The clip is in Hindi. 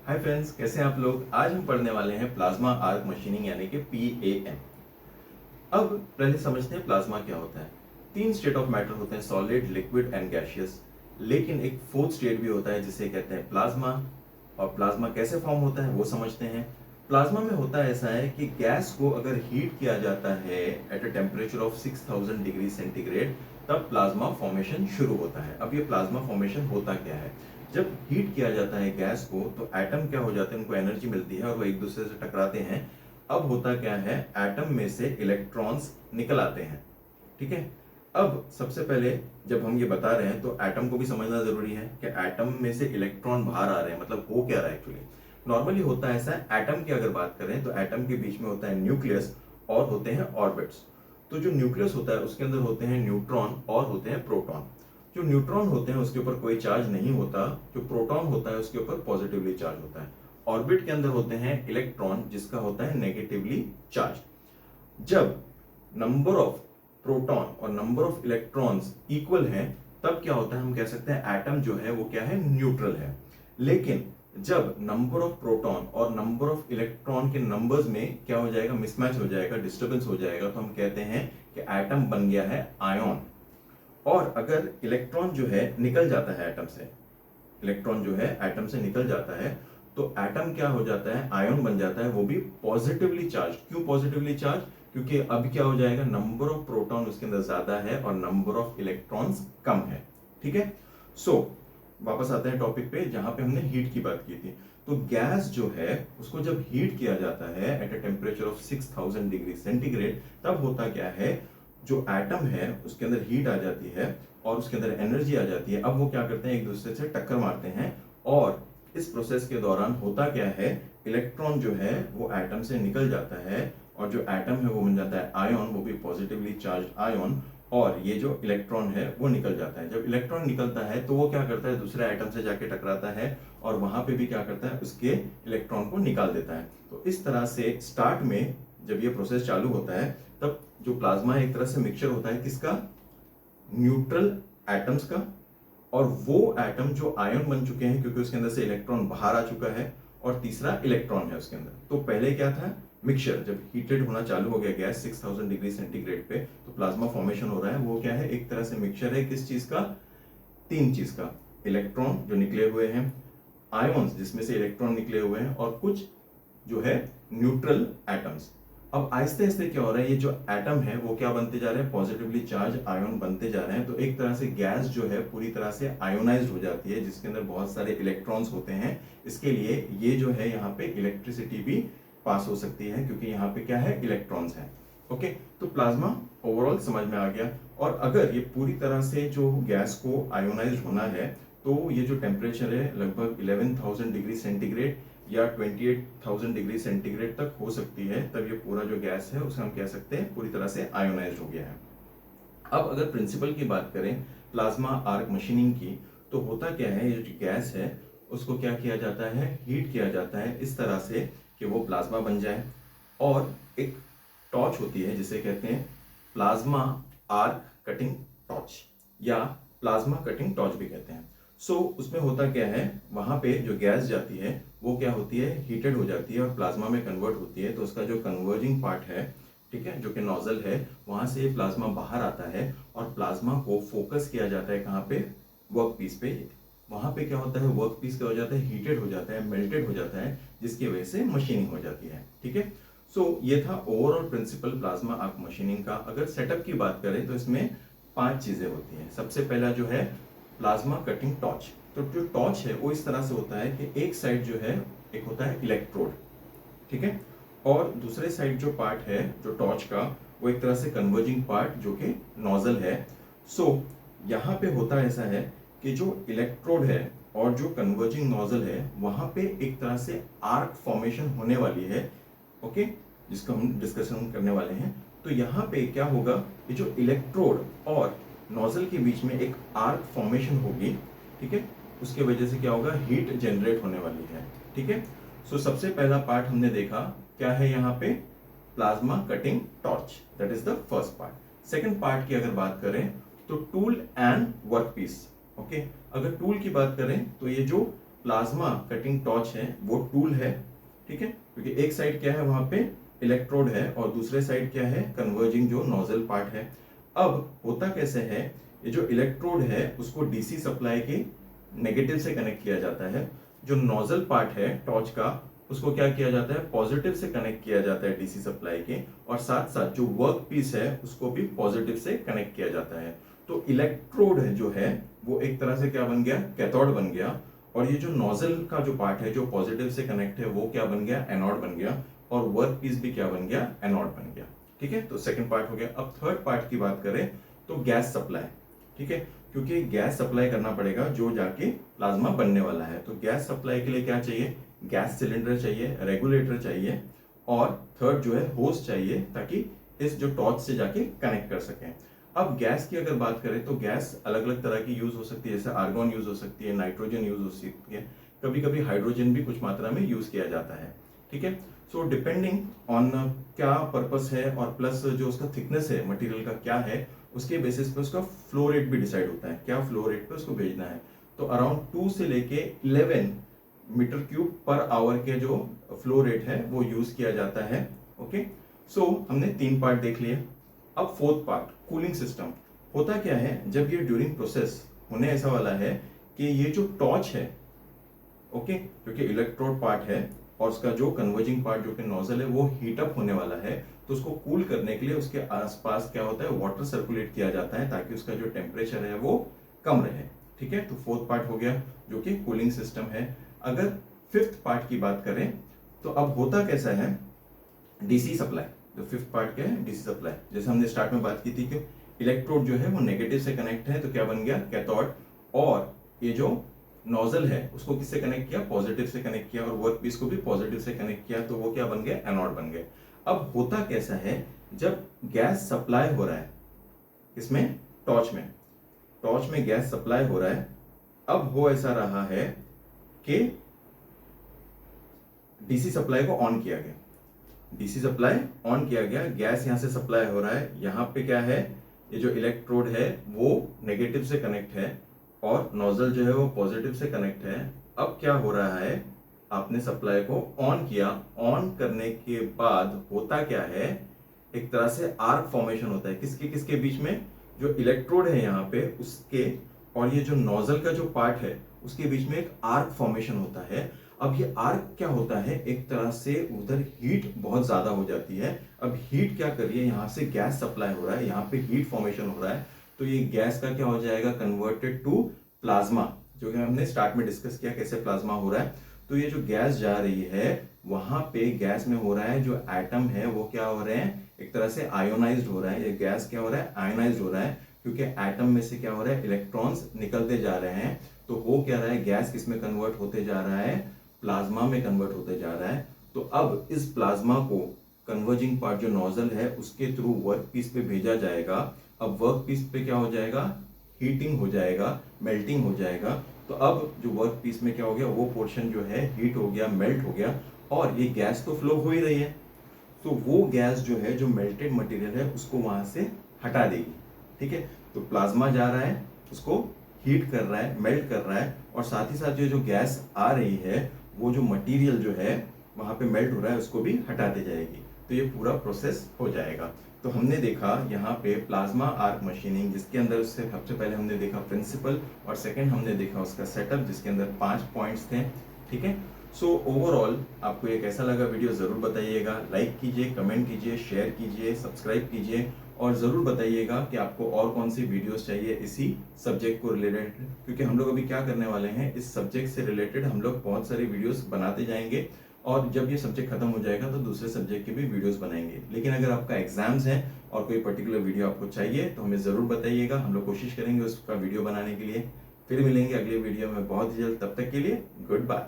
हाय फ्रेंड्स, कैसे हैं आप लोग। आज हम पढ़ने वाले हैं प्लाज्मा आर्क मशीनिंग यानी कि PAM। अब पहले समझते हैं प्लाज्मा क्या होता है। तीन स्टेट ऑफ मैटर होते हैं, सॉलिड, लिक्विड एंड गैसियस। लेकिन एक फोर्थ स्टेट भी होता है जिसे कहते हैं प्लाज्मा। और प्लाज्मा कैसे फॉर्म होता है वो समझते हैं। प्लाज्मा में होता है ऐसा है कि गैस को अगर हीट किया जाता है at a temperature of 6000 degree centigrade, तब प्लाज्मा फॉर्मेशन शुरू होता है। अब ये प्लाज्मा फॉर्मेशन होता क्या है? जब हीट किया जाता है गैस को तो एटम क्या हो जाते हैं, उनको एनर्जी मिलती है और वो एक दूसरे से टकराते हैं। अब होता क्या है, एटम में से इलेक्ट्रॉन्स निकल आते हैं। ठीक है। अब सबसे पहले जब हम ये बता रहे हैं तो एटम को भी समझना जरूरी है कि एटम में से इलेक्ट्रॉन बाहर आ रहे हैं, मतलब हो क्या रहा है एक्चुअली। नॉर्मली होता है ऐसा, एटम की अगर बात करें तो एटम के बीच में होता है न्यूक्लियस और होते हैं ऑर्बिट्स। तो जो न्यूक्लियस होता है उसके अंदर होते हैं न्यूट्रॉन और होते हैं प्रोटॉन। जो न्यूट्रॉन होते हैं उसके ऊपर कोई चार्ज नहीं होता, जो प्रोटॉन होता है उसके ऊपर पॉजिटिवली चार्ज होता है। ऑर्बिट के अंदर होते हैं इलेक्ट्रॉन जिसका होता है नेगेटिवली चार्ज। जब नंबर ऑफ प्रोटॉन और नंबर ऑफ इलेक्ट्रॉन्स इक्वल हैं तब क्या होता है, हम कह सकते हैं एटम जो है वो क्या है, न्यूट्रल है। लेकिन जब नंबर ऑफ प्रोटॉन और नंबर ऑफ इलेक्ट्रॉन के नंबर्स में क्या हो जाएगा, मिसमैच हो जाएगा, डिस्टर्बेंस हो जाएगा, तो हम कहते हैं कि एटम बन गया है आयन। और अगर इलेक्ट्रॉन जो है निकल जाता है एटम से, इलेक्ट्रॉन जो है एटम से निकल जाता है तो एटम क्या हो जाता है, आयन बन जाता है, वो भी पॉजिटिवली चार्ज। क्यों पॉजिटिवली चार्ज? क्योंकि अब क्या हो जाएगा, नंबर ऑफ प्रोटॉन उसके अंदर ज्यादा है और नंबर ऑफ इलेक्ट्रॉन्स कम है। ठीक है। सो वापस आते हैं टॉपिक पे जहां पे हमने हीट की बात की थी। तो गैस जो है उसको जब हीट किया जाता है at a temperature of 6000 degree centigrade, तब होता क्या है, जो एटम है उसके अंदर हीट आ जाती है और उसके अंदर एनर्जी आ जाती है। अब वो क्या करते हैं, एक दूसरे से टक्कर मारते हैं। और इस प्रोसेस के दौरान होता क्या है, इलेक्ट्रॉन जो है वो एटम से निकल जाता है और जो एटम है वो बन जाता है आयन, वो भी पॉजिटिवली चार्ज आयन। और ये जो इलेक्ट्रॉन है वो निकल जाता है। जब इलेक्ट्रॉन निकलता है तो वो क्या करता है, दूसरे एटम से जाके टकराता है और वहां पे भी क्या करता है, उसके इलेक्ट्रॉन को निकाल देता है। तो इस तरह से स्टार्ट में जब ये प्रोसेस चालू होता है तब जो प्लाज्मा है एक तरह से मिक्सचर होता है किसका, न्यूट्रल एटम्स का। और वो एटम जो आयन बन चुके हैं क्योंकि उसके अंदर से इलेक्ट्रॉन बाहर आ चुका है, और तीसरा इलेक्ट्रॉन है उसके अंदर। तो पहले क्या था, मिक्सचर। जब हीटेड होना चालू हो गया गैस 6000 डिग्री सेंटीग्रेड पे, तो प्लाज्मा फॉर्मेशन हो रहा है। वो क्या है, एक तरह से मिक्सचर है किस चीज का, तीन चीज का। इलेक्ट्रॉन जो निकले हुए हैं, आयन्स जिसमें से इलेक्ट्रॉन निकले हुए हैं, और कुछ जो है न्यूट्रल एटम्स। अब आहिस्ते आहिस्ते क्या हो रहा है, ये जो एटम है वो क्या बनते जा रहे हैं, पॉजिटिवली चार्ज आयन बनते जा रहे हैं। तो एक तरह से गैस जो है पूरी तरह से आयोनाइज्ड हो जाती है, जिसके अंदर बहुत सारे इलेक्ट्रॉन्स होते हैं। इसके लिए ये जो है यहाँ पे इलेक्ट्रिसिटी भी पास हो सकती है क्योंकि यहाँ पे क्या है, इलेक्ट्रॉन्स हैं। ओके, तो प्लाज्मा ओवरऑल समझ में आ गया। और अगर ये पूरी तरह से जो गैस को आयोनाइज्ड होना है तो ये जो टेम्परेचर है लगभग 11000 डिग्री सेंटीग्रेड या 28000 डिग्री सेंटीग्रेड तक हो सकती है। तब ये पूरा जो गैस है उसे हम कह सकते हैं पूरी तरह से आयोनाइज्ड हो गया है। अब अगर प्रिंसिपल की बात करें प्लाज्मा आर्क मशीनिंग की, तो होता क्या है, ये जो गैस है उसको क्या किया जाता है, हीट किया जाता है इस तरह से कि वो प्लाज्मा बन जाए। और एक टॉर्च होती है जिसे कहते हैं प्लाज्मा आर्क कटिंग टॉर्च या प्लाज्मा कटिंग टॉर्च भी कहते हैं। उसमें होता क्या है, वहां पे जो गैस जाती है वो क्या होती है, हीटेड हो जाती है और प्लाज्मा में कन्वर्ट होती है। तो उसका जो कन्वर्जिंग पार्ट है, ठीक है, जो कि नोजल है, वहां से प्लाज्मा बाहर आता है और प्लाज्मा को फोकस किया जाता है कहाँ पे, वर्क पीस पे। वहां पे क्या होता है, वर्क पीस क्या हो जाता है, हीटेड हो जाता है, मेल्टेड हो जाता है, जिसकी वजह से मशीनिंग हो जाती है। ठीक है। ये था overall principle plasma arc machining का। अगर सेटअप की बात करें तो इसमें 5 चीजें होती हैं। सबसे पहला जो है प्लाज्मा कटिंग टॉर्च। तो जो टॉर्च है वो इस तरह से होता है कि एक साइड जो है, एक होता है इलेक्ट्रोड, ठीक है, और दूसरे साइड जो पार्ट है जो टॉर्च का, वो एक तरह से कन्वर्जिंग पार्ट जो कि नोजल है। यहाँ पे होता ऐसा है कि जो इलेक्ट्रोड है और जो कन्वर्जिंग नोजल है वहां पे एक तरह से आर्क फॉर्मेशन होने वाली है। ओके, जिसका हम डिस्कशन करने वाले हैं। तो यहाँ पे क्या होगा, ये जो इलेक्ट्रोड और नोजल के बीच में एक आर्क फॉर्मेशन होगी, ठीक है, उसके वजह से क्या होगा, हीट जनरेट होने वाली है। ठीक है। सबसे पहला पार्ट हमने देखा क्या है यहाँ पे, plasma cutting torch, that is the first part. Second part की अगर बात करें तो tool and work piece. Okay, अगर टूल की बात करें तो ये जो प्लाज्मा कटिंग टॉर्च है वो टूल है, ठीक है, क्योंकि एक साइड क्या है वहां पे इलेक्ट्रोड है और दूसरे साइड क्या है कन्वर्जिंग जो नोजल पार्ट है। अब होता कैसे है, ये जो इलेक्ट्रोड है उसको डीसी सप्लाई के नेगेटिव से कनेक्ट किया जाता है, जो नोजल पार्ट है टॉर्च का उसको क्या किया जाता है पॉजिटिव से कनेक्ट किया जाता है डीसी सप्लाई के, और साथ साथ जो वर्क पीस है उसको भी पॉजिटिव से कनेक्ट किया जाता है। तो इलेक्ट्रोड है जो है वो एक तरह से क्या बन गया कैथोड बन गया, और ये जो नोजल का जो पार्ट है जो पॉजिटिव से कनेक्ट है वो क्या बन गया एनोड बन गया, और वर्क पीस भी क्या बन गया एनोड बन गया। ठीक है, तो सेकंड पार्ट हो गया। अब थर्ड पार्ट की बात करें तो गैस सप्लाई, ठीक है, क्योंकि गैस सप्लाई करना पड़ेगा जो जाके प्लाज्मा बनने वाला है। तो गैस सप्लाई के लिए क्या चाहिए, गैस सिलेंडर चाहिए, रेगुलेटर चाहिए, और थर्ड जो है होस्ट चाहिए ताकि इस जो टॉर्च से जाके कनेक्ट कर सकें। अब गैस की अगर बात करें तो गैस अलग अलग तरह की यूज हो सकती है, जैसे आर्गन यूज हो सकती है, नाइट्रोजन यूज हो सकती है, कभी कभी हाइड्रोजन भी कुछ मात्रा में यूज किया जाता है। ठीक है, सो डिपेंडिंग ऑन क्या पर्पस है और प्लस जो उसका थिकनेस है मटेरियल का क्या है उसके बेसिस पे उसका फ्लो रेट भी डिसाइड होता है, क्या फ्लो रेट पे उसको भेजना है। तो अराउंड 2 से लेके 11 मीटर क्यूब पर आवर के जो फ्लो रेट है वो यूज किया जाता है। ओके, सो हमने 3 पार्ट देख लिए। अब फोर्थ पार्ट कूलिंग सिस्टम। होता क्या है जब ये ड्यूरिंग प्रोसेस होने ऐसा वाला है कि ये जो टॉर्च है, ओके, क्योंकि इलेक्ट्रोड पार्ट है और उसका जो कन्वर्जिंग पार्ट जो कि नोजल है वो हीट अप होने वाला है, तो उसको कूल करने के लिए उसके आसपास क्या होता है वाटर सर्कुलेट किया जाता है ताकि उसका जो टेम्परेचर है वो कम रहे। ठीक है, तो फोर्थ पार्ट हो गया जो कि कूलिंग सिस्टम है। अगर फिफ्थ पार्ट की बात करें तो अब होता कैसा है, डीसी सप्लाई। जो फिफ्थ पार्ट क्या है डीसी सप्लाई, जैसे हमने स्टार्ट में बात की थी कि इलेक्ट्रोड जो है वो नेगेटिव से कनेक्ट है तो क्या बन गया कैथोड, और ये जो नोजल है उसको किससे कनेक्ट किया पॉजिटिव से कनेक्ट किया, और वर्क पीस को भी पॉजिटिव से कनेक्ट किया तो वो क्या बन गया एनोड बन गए। अब होता कैसा है जब गैस सप्लाई हो रहा है इसमें टॉर्च में गैस सप्लाई हो रहा है, अब हो ऐसा रहा है कि डीसी सप्लाई को ऑन किया गया, डीसी सप्लाई ऑन किया गया, गैस यहां से सप्लाई हो रहा है, यहां पे क्या है ये जो इलेक्ट्रोड है वो नेगेटिव से कनेक्ट है और नोजल जो है वो पॉजिटिव से कनेक्ट है। अब क्या हो रहा है, आपने सप्लाई को ऑन किया, ऑन करने के बाद होता क्या है एक तरह से आर्क फॉर्मेशन होता है किसके किसके बीच में, जो इलेक्ट्रोड है यहाँ पे उसके और ये जो नोजल का जो पार्ट है उसके बीच में एक आर्क फॉर्मेशन होता है। अब ये आर्क क्या होता है, एक तरह से उधर हीट बहुत ज्यादा हो जाती है। अब हीट क्या कर रही है, यहाँ से गैस सप्लाई हो रहा है, यहाँ पे हीट फॉर्मेशन हो रहा है, तो ये गैस का क्या हो जाएगा कन्वर्टेड टू प्लाज्मा, जो कि हमने स्टार्ट में डिस्कस किया कैसे प्लाज्मा हो रहा है। तो ये जो गैस जा रही है वहां पे गैस में हो रहा है जो एटम है वो क्या हो रहे हैं एक तरह से आयोनाइज्ड हो रहा है, ये गैस क्या हो रहा है आयोनाइज्ड हो रहा है, क्योंकि एटम में से क्या हो रहा है इलेक्ट्रॉन्स निकलते जा रहे हैं। तो हो क्या रहा है गैस किस में कन्वर्ट होते जा रहा है, प्लाज्मा में कन्वर्ट होते जा रहा है। तो अब इस प्लाज्मा को कन्वर्जिंग पार्ट जो नोजल है उसके थ्रू वर्क पीस पे भेजा जाएगा। अब वर्क पीस पे क्या हो जाएगा हीटिंग हो जाएगा, मेल्टिंग हो जाएगा। तो अब जो वर्क पीस में क्या हो गया वो पोर्शन जो है हीट हो गया, मेल्ट हो गया, और ये गैस तो फ्लो हो ही रही है, तो वो गैस जो है जो मेल्टेड मटेरियल है उसको वहां से हटा देगी। ठीक है, तो प्लाज्मा जा रहा है उसको हीट कर रहा है, मेल्ट कर रहा है, और साथ ही साथ जो गैस आ रही है वो जो मटेरियल जो है वहां पे मेल्ट हो रहा है उसको भी हटाते जाएगी। तो ये पूरा प्रोसेस हो जाएगा। तो हमने देखा यहाँ पे प्लाज्मा आर्क मशीनिंग, जिसके अंदर उससे सबसे पहले हमने देखा प्रिंसिपल, और सेकंड हमने देखा उसका सेटअप जिसके अंदर 5 पॉइंट्स थे। ठीक है, सो ओवरऑल आपको ये कैसा लगा वीडियो जरूर बताइएगा, लाइक कीजिए, कमेंट कीजिए, शेयर कीजिए, सब्सक्राइब कीजिए, और जरूर बताइएगा कि आपको और कौन सी वीडियोस चाहिए इसी सब्जेक्ट को रिलेटेड, क्योंकि हम लोग अभी क्या करने वाले हैं इस सब्जेक्ट से रिलेटेड हम लोग बहुत सारी वीडियोस बनाते जाएंगे, और जब ये सब्जेक्ट खत्म हो जाएगा तो दूसरे सब्जेक्ट के भी वीडियोस बनाएंगे। लेकिन अगर आपका एग्जाम्स है और कोई पर्टिकुलर वीडियो आपको चाहिए तो हमें जरूर बताइएगा, हम लोग कोशिश करेंगे उसका वीडियो बनाने के लिए। फिर मिलेंगे अगले वीडियो में बहुत जल्द, तब तक के लिए गुड बाय।